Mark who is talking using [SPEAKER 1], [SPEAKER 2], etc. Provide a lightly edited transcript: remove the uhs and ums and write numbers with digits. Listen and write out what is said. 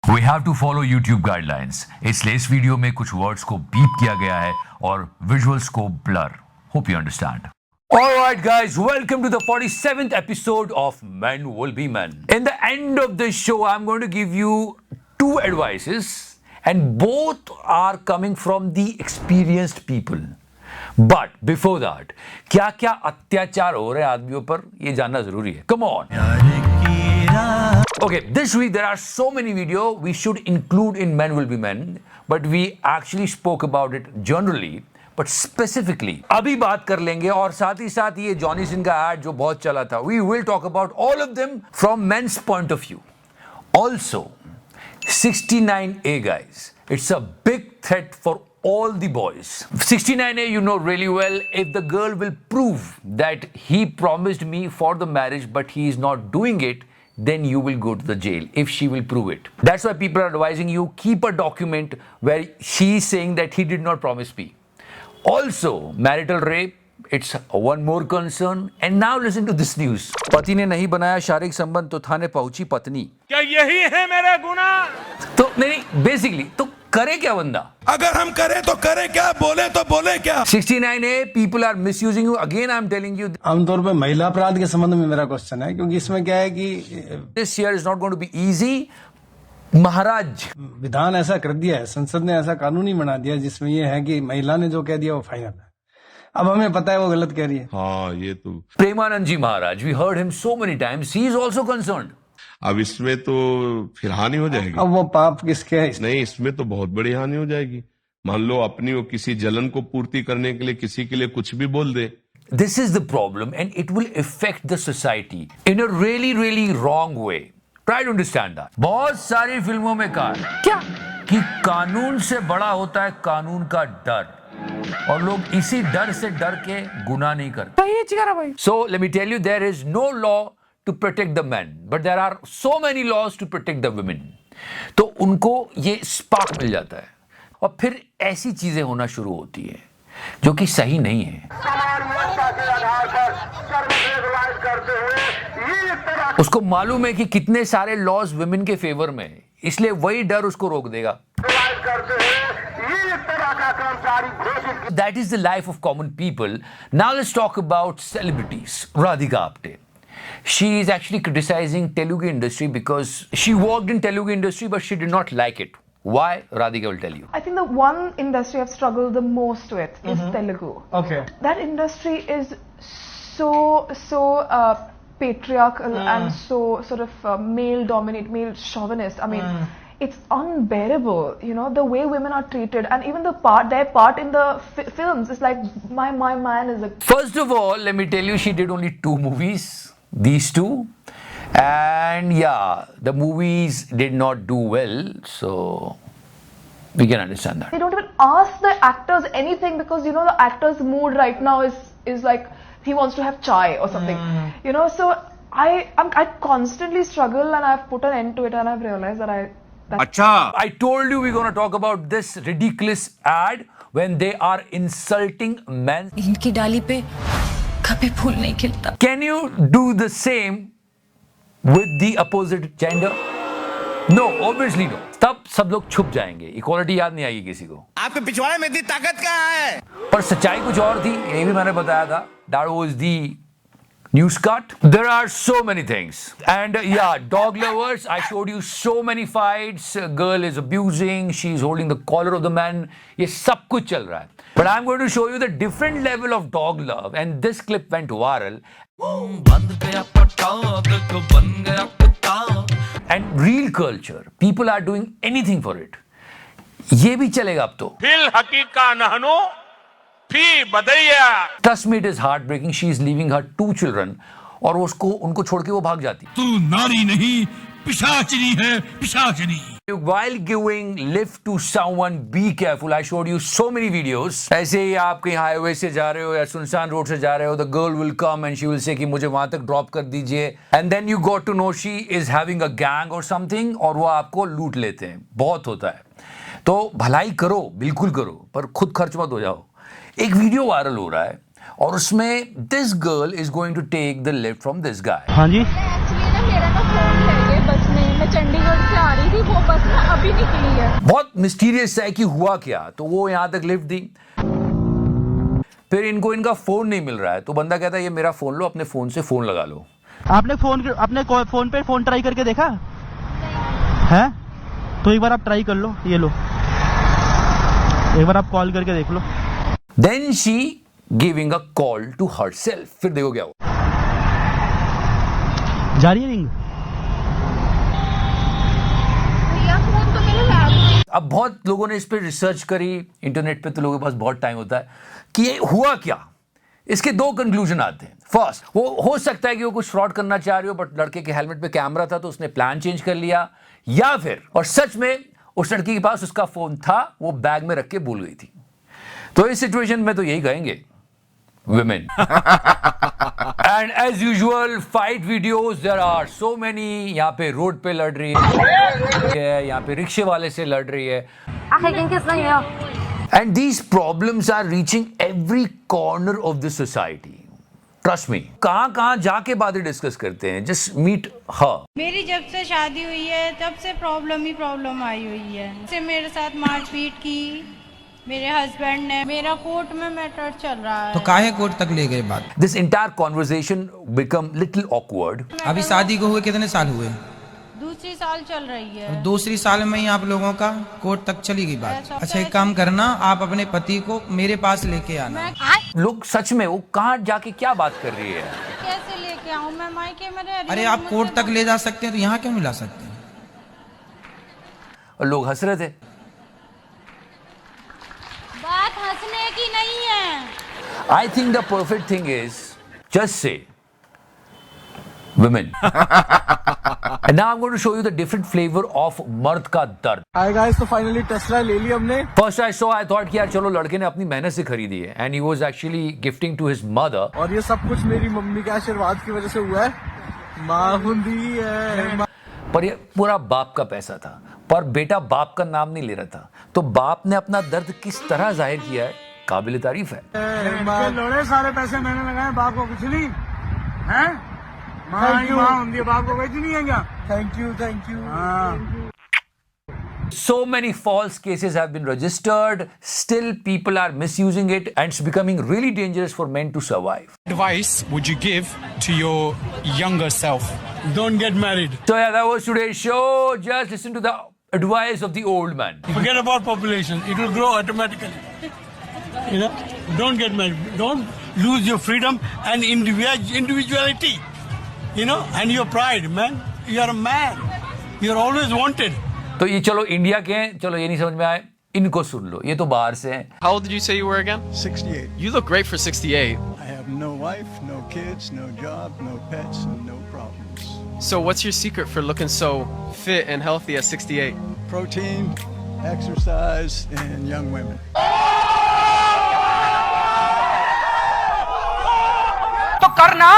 [SPEAKER 1] We have to follow YouTube guidelines. इसलिए इस video में कुछ वर्ड्स को बीप किया गया है और विजुअल्स को blur. Hope you understand. Alright guys, welcome to the 47th episode of Men Will Be Men. In the end of this show, I'm going to give you two advices and both are coming from the experienced people. But before that, क्या क्या अत्याचार हो रहे हैं आदमियों पर ये जानना जरूरी है. Come on. Okay, this week there are so many videos we should include in Men Will Be Men, but we actually spoke about it generally. But specifically, अभी बात कर लेंगे और साथ ही साथ ये जॉनी सिंह का ad जो बहुत चला था. We will talk about all of them from men's point of view. Also, 69A guys, it's a big threat for all the boys. 69A you know really well. If the girl will prove that he promised me for the marriage but he is not doing it, then you will go to the jail if she will prove it. That's why people are advising you keep a document where she is saying that he did not promise me. Also, marital rape, it's one more concern. And now listen to this news. पति ने नहीं बनाया शारीरिक संबंध तो थाने पहुंची पत्नी.
[SPEAKER 2] क्या यही है मेरा गुनाह?
[SPEAKER 1] तो नहीं बेसिकली तो करे क्या बंदा?
[SPEAKER 3] अगर हम करें तो करें क्या, बोले तो बोले क्या?
[SPEAKER 1] 69A people are misusing you. Again I'm telling you.
[SPEAKER 4] आमतौर पे महिला अपराध के संबंध में मेरा क्वेश्चन है, क्योंकि इसमें क्या है कि
[SPEAKER 1] This year is not going to be easy. महाराज
[SPEAKER 4] विधान ऐसा कर दिया है, संसद ने ऐसा कानून ही बना दिया जिसमें ये है कि महिला ने जो कह दिया वो फाइनल है. अब हमें पता है वो गलत कह रही है.
[SPEAKER 3] हाँ ये तो
[SPEAKER 1] प्रेमानंद जी महाराज, we heard him so many times. He is also concerned.
[SPEAKER 3] अब इसमें तो फिर हानि हो जाएगी.
[SPEAKER 4] अब वो पाप किसके है?
[SPEAKER 3] नहीं, इसमें तो बहुत बड़ी हानि हो जाएगी. मान लो अपनी वो किसी जलन को पूर्ति करने के लिए किसी के लिए कुछ भी बोल दे.
[SPEAKER 1] This is the problem and it will affect the society in a really really wrong way. Try to understand that. बहुत सारी फिल्मों में कहा है क्या कि कानून से बड़ा होता है कानून का डर और लोग इसी डर से डर के गुनाह नहीं करते. So let me tell you, there is no law to protect the men, but there are so many laws to protect the women. तो उनको ये स्पार्क मिल जाता है और फिर ऐसी चीजें होना शुरू होती है जो कि सही नहीं है. उसको मालूम है कि कितने सारे लॉज वुमेन के फेवर में है, इसलिए वही डर उसको रोक देगा. That is the life of common people. Now let's talk about celebrities. Radhika Apte. She is actually criticizing Telugu industry because she worked in Telugu industry but she did not like it. Why? Radhika will tell you.
[SPEAKER 5] I think the one industry I've struggled the most with is Telugu.
[SPEAKER 4] Okay.
[SPEAKER 5] That industry is so patriarchal and so sort of male dominant, male chauvinist. I mean, it's unbearable, you know, the way women are treated, and even their part in the films is like my man is a.
[SPEAKER 1] First of all, let me tell you, she did only 2 movies, these 2. And yeah, the movies did not do well, so we can understand that.
[SPEAKER 5] They don't even ask the actors anything because you know the actor's mood right now is like he wants to have chai or something, you know. So I constantly struggle and I've put an end to it and I've realized that
[SPEAKER 1] I told you we're gonna talk about this ridiculous ad when they are insulting men.
[SPEAKER 6] इनकी डाली पे कभी फूल नहीं खिलता.
[SPEAKER 1] Can you do the same with the opposite gender? No, obviously no. तब सब लोग छुप जाएंगे. इक्वालिटी याद नहीं आएगी किसी को.
[SPEAKER 2] आपके पिछवाड़े में इतनी ताकत कहाँ है?
[SPEAKER 1] पर सच्चाई कुछ और थी. ये भी मैंने बताया था. That was the news cut. There are so many things. And yeah, dog lovers, I showed you so many fights. A girl is abusing. She's holding the collar of the man. ये सब कुछ चल रहा है. But I'm going to show you the different level of dog love. And this clip went viral. And real culture. People are doing anything for it. ये भी चलेगा अब तो.
[SPEAKER 2] फिल हकीका नहनो फी बदैया.
[SPEAKER 1] Trust me, it is heartbreaking. She is leaving her 2 children और उनको छोड़ के वो भाग जाती.
[SPEAKER 3] तू नारी नहीं पिशाचनी है, पिशाचनी.
[SPEAKER 1] While giving lift to someone, be careful. I showed you so many videos. ऐसे ही आप कहीं हाईवे से जा रहे हो या सुनसान रोड से जा रहे हो, the girl will come and she will say कि मुझे वहां तक ड्रॉप कर दीजिए. And then you got to know she is having a gang or something और वो आपको लूट लेते हैं. बहुत होता है. तो भलाई करो, बिल्कुल करो, पर खुद खर्च मत हो जाओ. एक वीडियो वायरल हो रहा है और उसमें this girl is going to take the lift from this guy.
[SPEAKER 4] हाँ जी.
[SPEAKER 7] एक्चुअली ना मेरा ना फोन है ये बस में, मैं चंडीगढ़ से आ रही थी, वो बस ना
[SPEAKER 1] मिस्टीरियस है कि हुआ क्या, तो वो यहां तक लिफ्ट दी। फिर इनको इनका फोन नहीं मिल रहा है, तो बंदा कहता है ये मेरा फोन लो, अपने फोन से फोन लगा लो।
[SPEAKER 7] आपने अपने फोन पे फोन ट्राई करके देखा है? तो एक बार आप ट्राई कर लो, ये लो, एक बार आप कॉल करके देख लो।
[SPEAKER 1] Then she giving a call to herself. फिर देखो क्या हुआ,
[SPEAKER 7] जा रही है रिंग।
[SPEAKER 1] अब बहुत लोगों ने इस पे रिसर्च करी, इंटरनेट पे तो लोगों के पास बहुत टाइम होता है कि ये हुआ क्या। इसके दो कंक्लूजन आते हैं। फर्स्ट, वो हो सकता है कि वो कुछ फ्रॉड करना चाह रही हो, बट लड़के के हेलमेट पे कैमरा था तो उसने प्लान चेंज कर लिया, या फिर और सच में उस लड़की के पास उसका फोन था, वो बैग में रख के भूल गई थी। तो इस सिचुएशन में तो यही कहेंगे women. And as usual, fight videos there are so many. यहाँ पे रोड पे लड़ रही है, यहाँ पे रिक्शे वाले से लड़ रही है। And these problems are reaching every corner of the society. Trust me. कहाँ जाके बातें डिस्कस करते हैं। Just meet her.
[SPEAKER 8] मेरी जब से शादी हुई है तब से प्रॉब्लम ही प्रॉब्लम आई हुई है। से मेरे साथ मारपीट की मेरे हस्बैंड ने, मेरा कोर्ट में मैटर चल रहा है।
[SPEAKER 9] तो काहे कोर्ट तक ले गए बात?
[SPEAKER 1] This entire conversation become little awkward.
[SPEAKER 9] अभी शादी को हुए कितने साल हुए?
[SPEAKER 8] दूसरी साल चल रही है।
[SPEAKER 9] दूसरी साल में ही आप लोगों का कोर्ट तक चली गई बात। अच्छा, एक काम करना, आप अपने पति को मेरे पास लेके आना।
[SPEAKER 1] लोग सच में वो कहाँ जाके क्या बात कर रही है?
[SPEAKER 8] कैसे लेके आऊँ मैं मायके में रह रही हूँ।
[SPEAKER 9] अरे आप कोर्ट तक ले जा सकते हैं तो यहाँ क्यों नहीं ला सकते?
[SPEAKER 1] और लोग हंस रहे थे।
[SPEAKER 8] बात हंसने की नहीं है।
[SPEAKER 1] I think the perfect thing is just say women. And now I'm going to show you the different flavor of मर्द का दर्द.
[SPEAKER 4] Hi guys, तो फाइनली टेस्ला ले ली हमने।
[SPEAKER 1] First I saw, I thought कि यार चलो लड़के ने अपनी मेहनत से खरीदी है, and he was actually gifting to his mother.
[SPEAKER 4] और ये सब कुछ मेरी मम्मी के आशीर्वाद की वजह से हुआ है। माँ हुंदी है।
[SPEAKER 1] पर ये पूरा बाप का पैसा था, पर बेटा बाप का नाम नहीं ले रहा था, तो बाप ने अपना दर्द किस तरह जाहिर किया है, काबिल तारीफ है।
[SPEAKER 4] लोड़े सारे पैसे मैंने लगाए, बाप को कुछ नहीं है। माँ हुंदी, बाप को कुछ नहीं है क्या? Thank you.
[SPEAKER 1] So many false cases have been registered. Still, people are misusing it, and it's becoming really dangerous for men to survive.
[SPEAKER 10] Advice would you give to your younger self?
[SPEAKER 2] Don't get married.
[SPEAKER 1] So yeah, that was today's show. Just listen to the advice of the old man.
[SPEAKER 2] Forget about population. It will grow automatically. You know, don't get married. Don't lose your freedom and individuality. You know, and your pride, man. You are a man. You are always wanted.
[SPEAKER 1] तो ये चलो India के हैं, चलो ये नहीं समझ में आए, इनको सुन लो, ये तो बाहर से हैं।
[SPEAKER 11] How old did you say you were again?
[SPEAKER 10] 68.
[SPEAKER 11] You look great for 68.
[SPEAKER 10] I have no wife, no kids, no job, no pets, and no problems.
[SPEAKER 11] So what's your secret for looking so fit and healthy at 68?
[SPEAKER 10] Protein, exercise, and young women.
[SPEAKER 7] तो करना